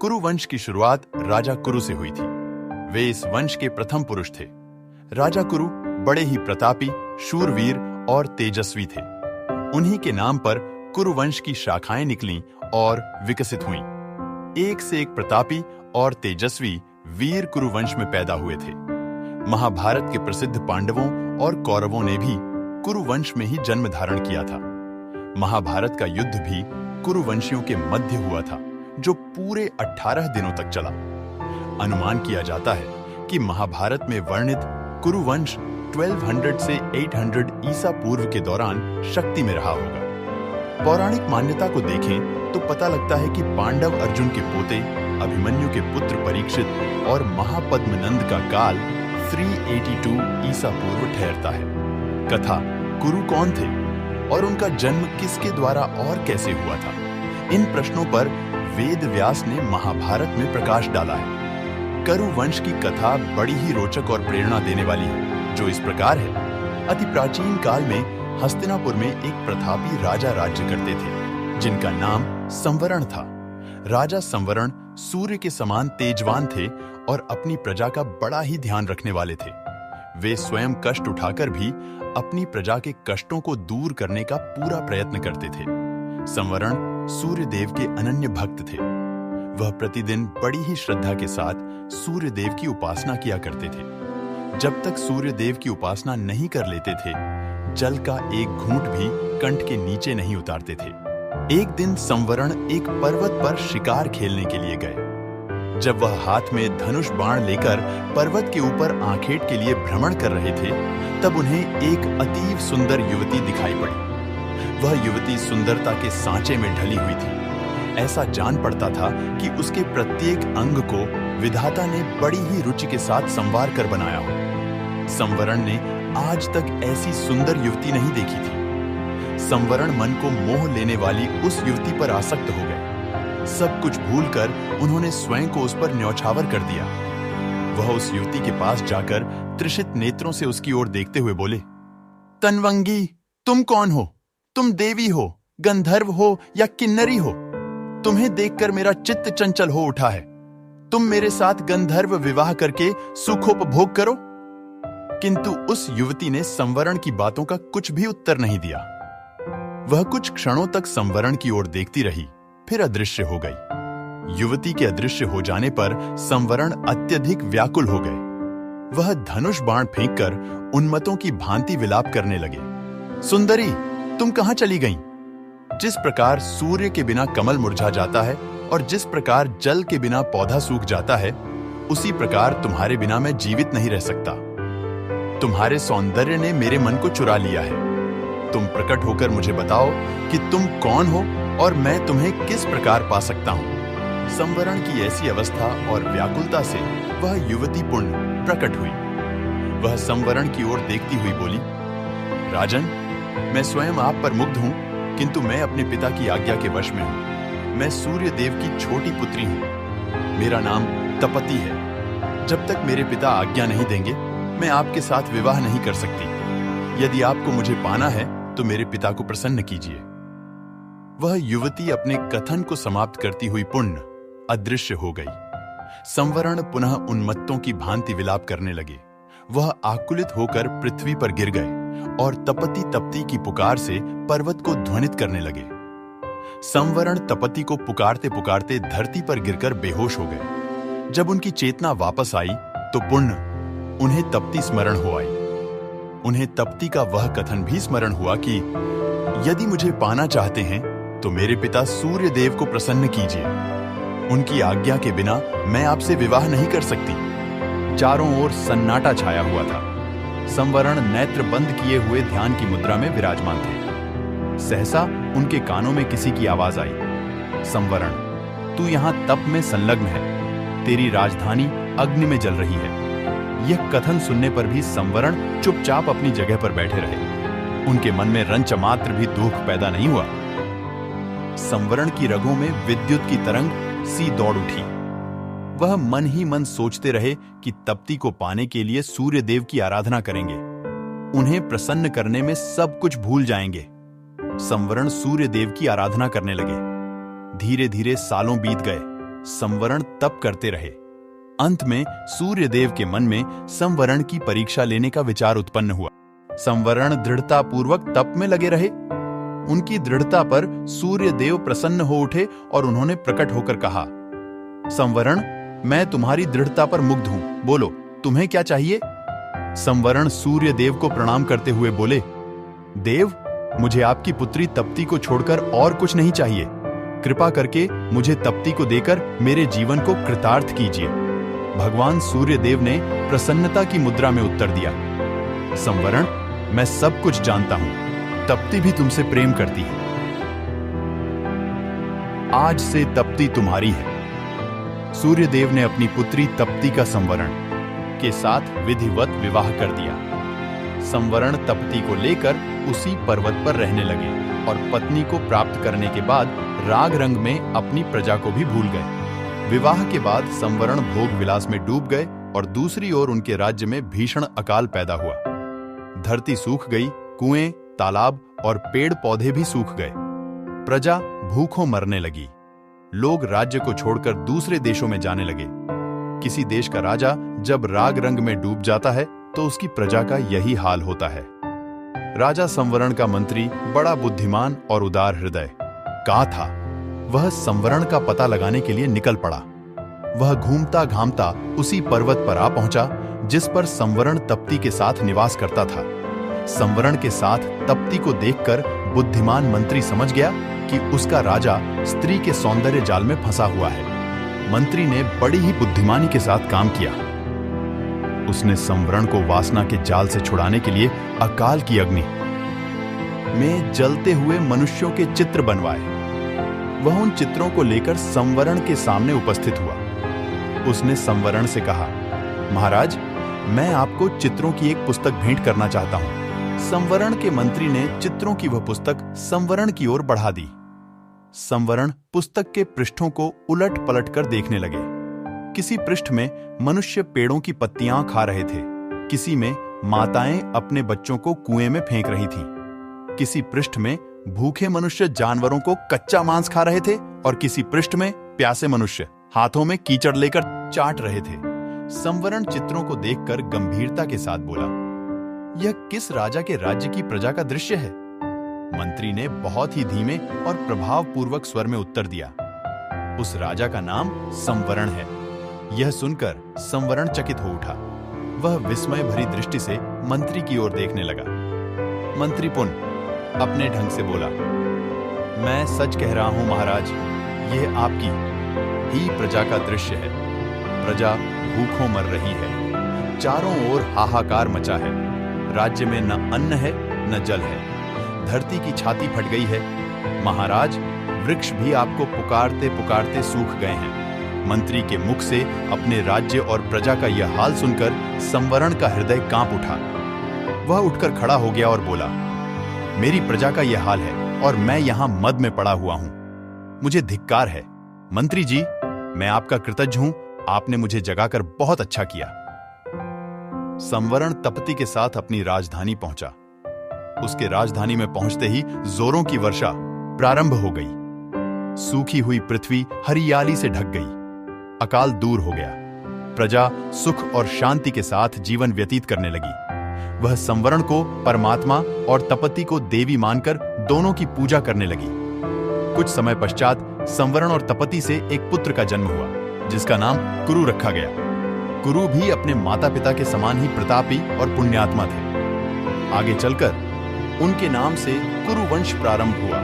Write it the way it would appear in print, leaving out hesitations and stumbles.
कुरु वंश की शुरुआत राजा कुरु से हुई थी। वे इस वंश के प्रथम पुरुष थे। राजा कुरु बड़े ही प्रतापी, शूरवीर और तेजस्वी थे। उन्हीं के नाम पर कुरु वंश की शाखाएं निकलीं और विकसित हुईं। एक से एक प्रतापी और तेजस्वी वीर कुरु वंश में पैदा हुए थे। महाभारत के प्रसिद्ध पांडवों और कौरवों ने भी कुरु वंश में ही जन्म धारण किया था। महाभारत का युद्ध भी कुरु वंशियों के मध्य हुआ था, जो पूरे 18 दिनों तक चला। अनुमान किया जाता है कि महाभारत में वर्णित कुरु वंश 1200 से 800 ईसा पूर्व के दौरान शक्ति में रहा होगा। पौराणिक मान्यता को देखें तो पता लगता है कि पांडव अर्जुन के पोते, अभिमन्यु के पुत्र परीक्षित और महापद्मनंद का काल 382 ईसा पूर्व ठहरता है। कथा कुरु कौन थे और उनका जन्म किसके द्वारा और कैसे हुआ था, इन प्रश्नों पर वेद व्यास ने महाभारत में प्रकाश डाला है। कुरु वंश की कथा बड़ी ही रोचक और प्रेरणा देने वाली है, जो इस प्रकार है। अति प्राचीन काल में हस्तिनापुर में एक प्रतापी राजा राज्य करते थे, जिनका नाम संवरण था। राजा संवरण सूर्य के समान तेजवान थे और अपनी प्रजा का बड़ा ही ध्यान रखने वाले थे। वे स्वयं कष्ट उठाकर भी अपनी प्रजा के कष्टों को दूर करने का पूरा प्रयत्न करते थे। संवरण सूर्य देव के अनन्य भक्त थे। वह प्रतिदिन बड़ी ही श्रद्धा के साथ सूर्य देव की उपासना किया करते थे। जब तक सूर्य देव की उपासना नहीं कर लेते थे, जल का एक घूंट भी कंठ के नीचे नहीं उतारते थे। एक दिन संवरण एक पर्वत पर शिकार खेलने के लिए गए। जब वह हाथ में धनुष बाण लेकर पर्वत के ऊपर आखेट के लिए भ्रमण कर रहे थे, तब उन्हें एक अतीव सुंदर युवती दिखाई पड़ी। वह युवती सुंदरता के सांचे में ढली हुई थी। ऐसा जान पड़ता था कि उसके प्रत्येक अंग को विधाता ने बड़ी ही रुचि के साथ संवार कर बनाया हो। संवरण ने आज तक ऐसी सुंदर युवती नहीं देखी थी। संवरण मन को मोह लेने वाली उस युवती पर आसक्त हो गए। सब कुछ भूलकर उन्होंने स्वयं को उस पर न्यौछावर कर दिया। वह उस युवती के पास जाकर त्रिषित नेत्रों से उसकी ओर देखते हुए बोले, तन्वंगी, तुम कौन हो? तुम देवी हो, गंधर्व हो या किन्नरी हो? तुम्हें देखकर मेरा चित्त चंचल हो उठा है। तुम मेरे साथ गंधर्व विवाह करके सुखोपभोग करो। किंतु उस युवती ने संवरण की बातों का कुछ भी उत्तर नहीं दिया। वह कुछ क्षणों तक संवरण की ओर देखती रही, फिर अदृश्य हो गई। युवती के अदृश्य हो जाने पर संवरण अत्यधिक व्याकुल हो गए। वह धनुष बाण फेंककर उन्मत्तों की भांति विलाप करने लगे। सुंदरी, तुम कहां चली गईं? जिस प्रकार सूर्य के बिना कमल मुरझा जाता है और जिस प्रकार जल के बिना पौधा सूख जाता है, उसी प्रकार तुम्हारे बिना मैं जीवित नहीं रह सकता। तुम्हारे सौंदर्य ने मेरे मन को चुरा लिया है। तुम प्रकट होकर मुझे बताओ कि तुम कौन हो और मैं तुम्हें किस प्रकार पा सकता हूं। संवरण की ऐसी अवस्था और व्याकुलता से वह युवती पुण्य प्रकट हुई। वह संवरण की ओर देखती हुई बोली, राजन, मैं स्वयं आप पर मुग्ध हूं, किंतु मैं अपने पिता की आज्ञा के वश में हूं। मैं सूर्य देव की छोटी पुत्री हूं। मेरा नाम तपति है। जब तक मेरे पिता आज्ञा नहीं देंगे, मैं आपके साथ विवाह नहीं कर सकती। यदि आपको मुझे पाना है तो मेरे पिता को प्रसन्न कीजिए। वह युवती अपने कथन को समाप्त करती हुई पुण्य अदृश्य हो गई। संवरण पुनः उन्मत्तों की भांति विलाप करने लगे। वह आकुलित होकर पृथ्वी पर गिर गए और तपति तपती की पुकार से पर्वत को ध्वनित करने लगे। संवरण तपति को पुकारते पुकारते धरती पर गिरकर बेहोश हो गए। जब उनकी चेतना वापस आई तो पुण्य उन्हें तपती स्मरण हो आई। उन्हें तपती का वह कथन भी स्मरण हुआ कि यदि मुझे पाना चाहते हैं तो मेरे पिता सूर्य देव को प्रसन्न कीजिए। उनकी आज्ञा के बिना मैं आपसे विवाह नहीं कर सकती। चारों ओर सन्नाटा छाया हुआ था। संवरण नेत्र बंद किए हुए ध्यान की मुद्रा में विराजमान थे। सहसा उनके कानों में किसी की आवाज आई, संवरण, तू यहां तप में संलग्न है। तेरी राजधानी अग्नि में जल रही है। यह कथन सुनने पर भी संवरण चुपचाप अपनी जगह पर बैठे रहे। उनके मन में रंच मात्र भी दुख पैदा नहीं हुआ। संवरण की रगों में विद्युत की तरंग सी दौड़ उठी। वह मन ही मन सोचते रहे कि तपती को पाने के लिए सूर्य देव की आराधना करेंगे। उन्हें प्रसन्न करने में सब कुछ भूल जाएंगे। संवरण सूर्य देव की आराधना करने लगे। धीरे धीरे सालों बीत गए। संवरण तप करते रहे। अंत में सूर्यदेव के मन में संवरण की परीक्षा लेने का विचार उत्पन्न हुआ। संवरण दृढ़ता पूर्वक तप में लगे रहे। उनकी दृढ़ता पर सूर्यदेव प्रसन्न हो उठे और उन्होंने प्रकट होकर कहा, संवरण, मैं तुम्हारी दृढ़ता पर मुग्ध हूं। बोलो, तुम्हें क्या चाहिए? संवरण सूर्यदेव को प्रणाम करते हुए बोले, देव, मुझे आपकी पुत्री तप्ती को छोड़कर और कुछ नहीं चाहिए। कृपा करके मुझे तप्ती को देकर मेरे जीवन को कृतार्थ कीजिए। भगवान सूर्यदेव ने प्रसन्नता की मुद्रा में उत्तर दिया, संवरण, मैं सब कुछ जानता हूं। तप्ती भी तुमसे प्रेम करती है। आज से तप्ती तुम्हारी है। सूर्यदेव ने अपनी पुत्री तप्ती का संवरण के साथ विधिवत विवाह कर दिया। संवरण तप्ती को लेकर उसी पर्वत पर रहने लगे और पत्नी को प्राप्त करने के बाद राग रंग में अपनी प्रजा को भी भूल गए। विवाह के बाद संवरण भोग विलास में डूब गए और दूसरी ओर उनके राज्य में भीषण अकाल पैदा हुआ। धरती सूख गई, कुएं, तालाब और पेड़ पौधे भी सूख गए। प्रजा भूखों मरने लगी। लोग राज्य को छोड़कर दूसरे देशों में जाने लगे। किसी देश का राजा जब राग रंग में डूब जाता है तो उसकी प्रजा का यही हाल होता है। राजा संवरण का मंत्री बड़ा बुद्धिमान और उदार हृदय का था। वह संवरण का पता लगाने के लिए निकल पड़ा। वह घूमता घामता उसी पर्वत पर आ पहुंचा जिस पर संवरण तप्ती के साथ निवास करता था। संवरण के साथ तप्ती को देखकर बुद्धिमान मंत्री समझ गया कि उसका राजा स्त्री के सौंदर्य जाल में फंसा हुआ है। मंत्री ने बड़ी ही बुद्धिमानी के साथ काम किया। उसने संवरण को वासना के जाल से छुड़ाने के लिए अकाल की अग्नि में जलते हुए मनुष्यों के चित्र बनवाए। वह उन चित्रों को लेकर संवरण के सामने उपस्थित हुआ। उसने संवरण से कहा, महाराज, मैं आपको चित्रों की एक पुस्तक भेंट करना चाहता हूं। संवरण के मंत्री ने चित्रों की वह पुस्तक संवरण की ओर बढ़ा दी। संवरण पुस्तक के पृष्ठों को उलट पलट कर देखने लगे। किसी पृष्ठ में मनुष्य पेड़ों की पत्तियां खा रहे थे, किसी में माताएं अपने बच्चों को कुएं में फेंक रही थीं, किसी पृष्ठ में भूखे मनुष्य जानवरों को कच्चा मांस खा रहे थे और किसी पृष्ठ में प्यासे मनुष्य हाथों में कीचड़ लेकर चाट रहे थे। संवरण चित्रों को देखकर गंभीरता के साथ बोला, यह किस राजा के राज्य की प्रजा का दृश्य है? मंत्री ने बहुत ही धीमे और प्रभावपूर्वक स्वर में उत्तर दिया, उस राजा का नाम संवरण है। यह सुनकर संवरण चकित हो उठा। वह विस्मय भरी दृष्टि से मंत्री की ओर देखने लगा। मंत्री पुनः अपने ढंग से बोला, मैं सच कह रहा हूं महाराज, यह आपकी ही प्रजा का दृश्य है। प्रजा भूखों मर रही है। चारों ओर हाहाकार मचा है। राज्य में न अन्न है न जल है। धरती की छाती फट गई है। महाराज, वृक्ष भी आपको पुकारते पुकारते सूख गए हैं। मंत्री के मुख से अपने राज्य और प्रजा का यह हाल सुनकर संवरण का हृदय कांप उठा। वह उठकर खड़ा हो गया और बोला, मेरी प्रजा का यह हाल है और मैं यहां मद में पड़ा हुआ हूं। मुझे धिक्कार है। मंत्री जी, मैं आपका कृतज्ञ हूं। आपने मुझे जगाकर बहुत अच्छा किया। संवरण तप्ती के साथ अपनी राजधानी पहुंचा। उसके राजधानी में पहुंचते ही जोरों की वर्षा प्रारंभ हो गई। सूखी हुई पृथ्वी हरियाली से ढक गई। अकाल दूर हो गया। प्रजा सुख और शांति के साथ जीवन व्यतीत करने लगी। वह संवरण को परमात्मा और तपती को देवी मानकर दोनों की पूजा करने लगी। कुछ समय पश्चात संवरण और तपती से एक पुत्र का जन्म हुआ, जिसका नाम कुरु रखा गया। कुरु भी अपने माता पिता के समान ही प्रतापी और पुण्यात्मा थे। आगे चलकर उनके नाम से कुरु वंश प्रारंभ हुआ।